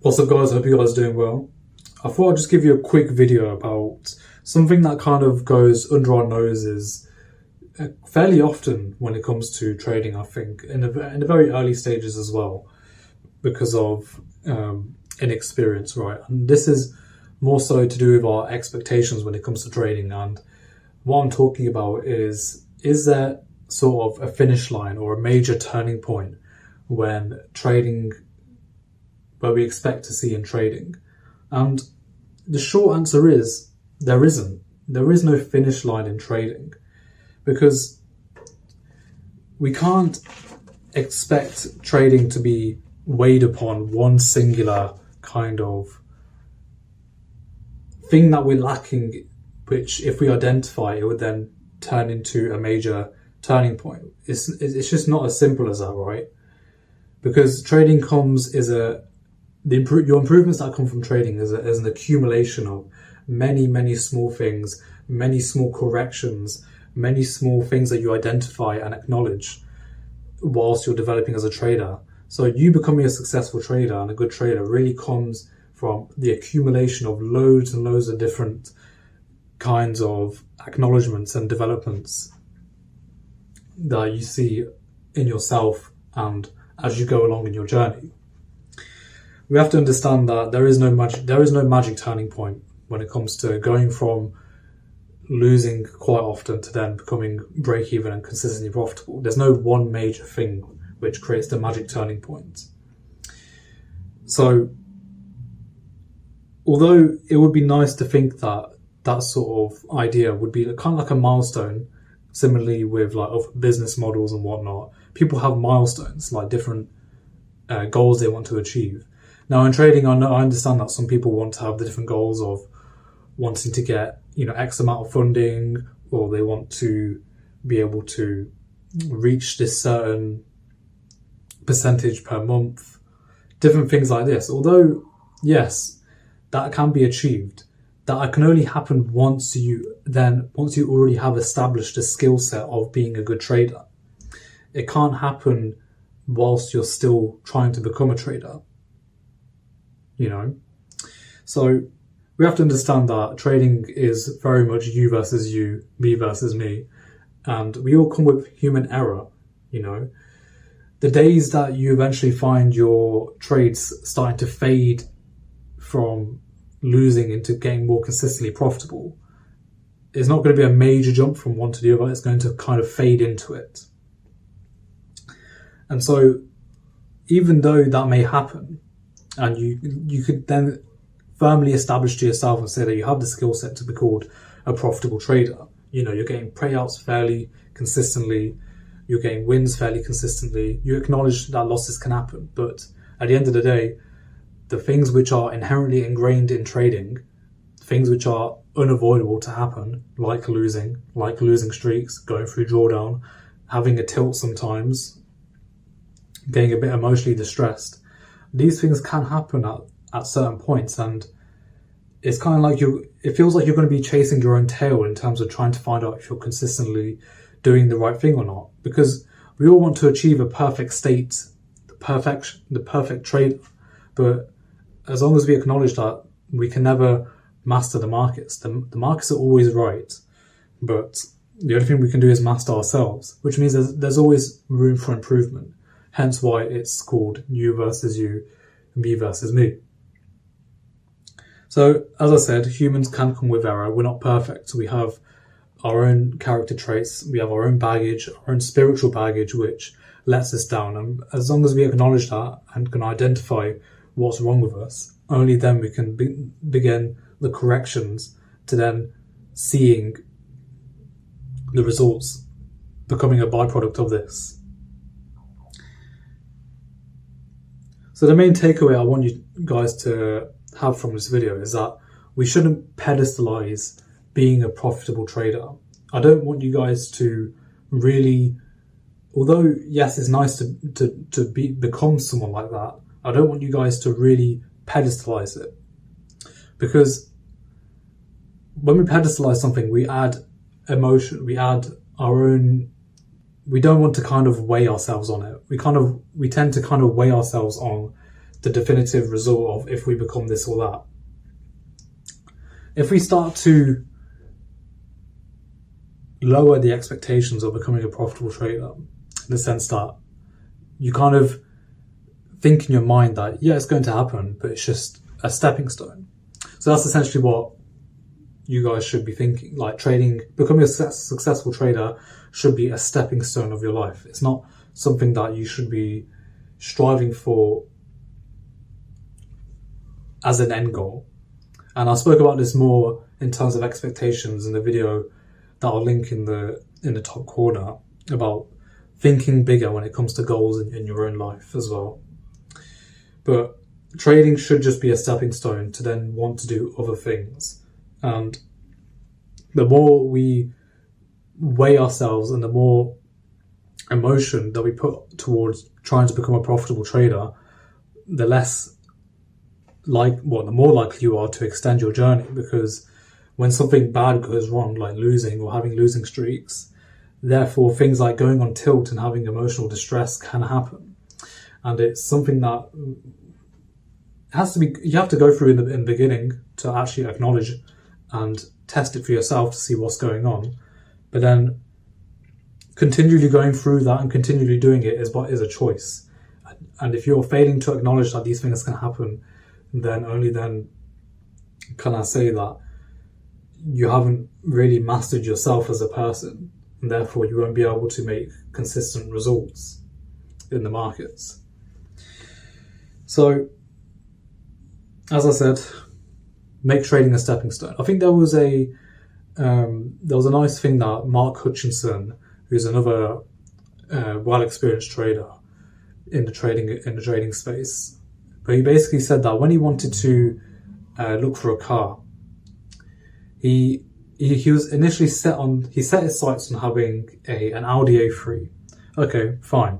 What's up, guys? I hope you guys are doing well. I thought I'd just give you a quick video about something that kind of goes under our noses fairly often when it comes to trading, I think, in the very early stages as well, because of inexperience, right? And this is more so to do with our expectations when it comes to trading. And what I'm talking about is there sort of a finish line or a major turning point when trading, where we expect to see in trading? And the short answer is there isn't. There is no finish line in trading, because we can't expect trading to be weighed upon one singular kind of thing that we're lacking, which if we identify, it would then turn into a major turning point. It's just not as simple as that, right? Because trading your improvements that come from trading is an accumulation of many small things, many small corrections, many small things that you identify and acknowledge whilst you're developing as a trader. So you becoming a successful trader and a good trader really comes from the accumulation of loads and loads of different kinds of acknowledgements and developments that you see in yourself and as you go along in your journey. We have to understand that there is no magic turning point when it comes to going from losing quite often to then becoming break even and consistently profitable. There's no one major thing which creates the magic turning point. So although it would be nice to think that that sort of idea would be kind of like a milestone, similarly with like other business models and whatnot, people have milestones, like different goals they want to achieve. Now in trading, I understand that some people want to have the different goals of wanting to get, X amount of funding, or they want to be able to reach this certain percentage per month, different things like this. Although, yes, that can be achieved, that can only happen once you already have established a skill set of being a good trader. It can't happen whilst you're still trying to become a trader. So we have to understand that trading is very much you versus you, me versus me, and we all come with human error. The days that you eventually find your trades starting to fade from losing into getting more consistently profitable, it's not going to be a major jump from one to the other. It's going to kind of fade into it. And so even though that may happen, and you could then firmly establish to yourself and say that you have the skill set to be called a profitable trader. You're getting payouts fairly consistently, you're getting wins fairly consistently, you acknowledge that losses can happen, but at the end of the day, the things which are inherently ingrained in trading, things which are unavoidable to happen, like losing streaks, going through drawdown, having a tilt sometimes, getting a bit emotionally distressed, these things can happen at certain points, and it's kind of like it feels like you're going to be chasing your own tail in terms of trying to find out if you're consistently doing the right thing or not, because we all want to achieve a perfect state, the perfect trade, but as long as we acknowledge that we can never master the markets, the markets are always right, but the only thing we can do is master ourselves, which means there's always room for improvement, hence why it's called you versus you, me versus me. So, as I said, humans can come with error. We're not perfect. We have our own character traits. We have our own baggage, our own spiritual baggage, which lets us down. And as long as we acknowledge that and can identify what's wrong with us, only then we can begin the corrections to then seeing the results becoming a byproduct of this. So the main takeaway I want you guys to have from this video is that we shouldn't pedestalize being a profitable trader. I don't want you guys to really, although yes, it's nice to become someone like that, I don't want you guys to really pedestalize it, because when we pedestalize something, we add emotion, we add our own. We don't want to kind of weigh ourselves on it. We tend to kind of weigh ourselves on the definitive result of if we become this or that. If we start to lower the expectations of becoming a profitable trader, in the sense that you kind of think in your mind that, yeah, it's going to happen, but it's just a stepping stone. So that's essentially what you guys should be thinking. Like, trading, becoming a successful trader should be a stepping stone of your life. It's not something that you should be striving for as an end goal. And I spoke about this more in terms of expectations in the video that I'll link in the top corner, about thinking bigger when it comes to goals in your own life as well. But trading should just be a stepping stone to then want to do other things. And the more we weigh ourselves and the more emotion that we put towards trying to become a profitable trader, the more likely you are to extend your journey. Because when something bad goes wrong, like losing or having losing streaks, therefore things like going on tilt and having emotional distress can happen. And it's something that you have to go through in the beginning to actually acknowledge and test it for yourself to see what's going on. But then continually going through that and continually doing it is a choice. And if you're failing to acknowledge that these things can happen, then only then can I say that you haven't really mastered yourself as a person, and therefore you won't be able to make consistent results in the markets. So, as I said, make trading a stepping stone. I think there was a nice thing that Mark Hutchinson, who's another well-experienced trader in the trading space, but he basically said that when he wanted to look for a car, he was initially set his sights on having an Audi A3. Okay, fine.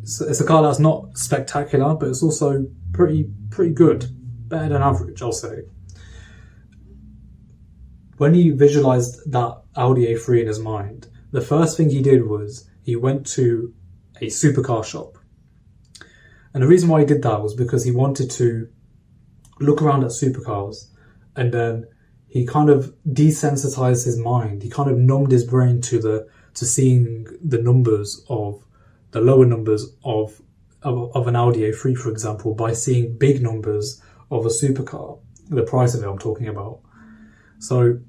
It's a car that's not spectacular, but it's also pretty good, better than average, I'll say. When he visualized that Audi A3 in his mind, the first thing he did was he went to a supercar shop. And the reason why he did that was because he wanted to look around at supercars, and then he kind of desensitized his mind. He kind of numbed his brain to seeing the lower numbers of an Audi A3, for example, by seeing big numbers of a supercar, the price of it I'm talking about. So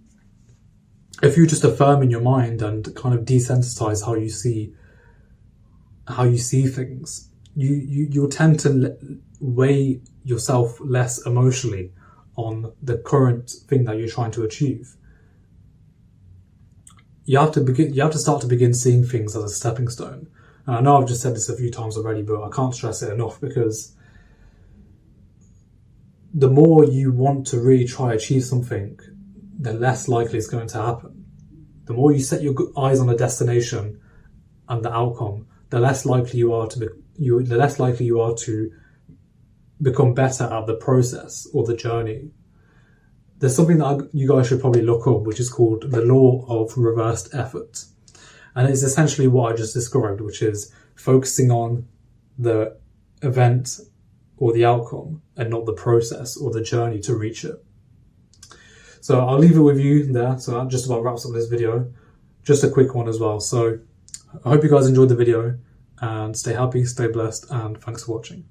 if you just affirm in your mind and kind of desensitize how you see things, you'll tend to weigh yourself less emotionally on the current thing that you're trying to achieve. You have to start to begin seeing things as a stepping stone. And I know I've just said this a few times already, but I can't stress it enough, because the more you want to really try to achieve something, the less likely it's going to happen. The more you set your eyes on the destination and the outcome, the less likely you are to become better at the process or the journey. There's something that you guys should probably look up, which is called the law of reversed effort. And it's essentially what I just described, which is focusing on the event or the outcome and not the process or the journey to reach it. So I'll leave it with you there. So that just about wraps up this video. Just a quick one as well. So I hope you guys enjoyed the video, and stay happy, stay blessed, and thanks for watching.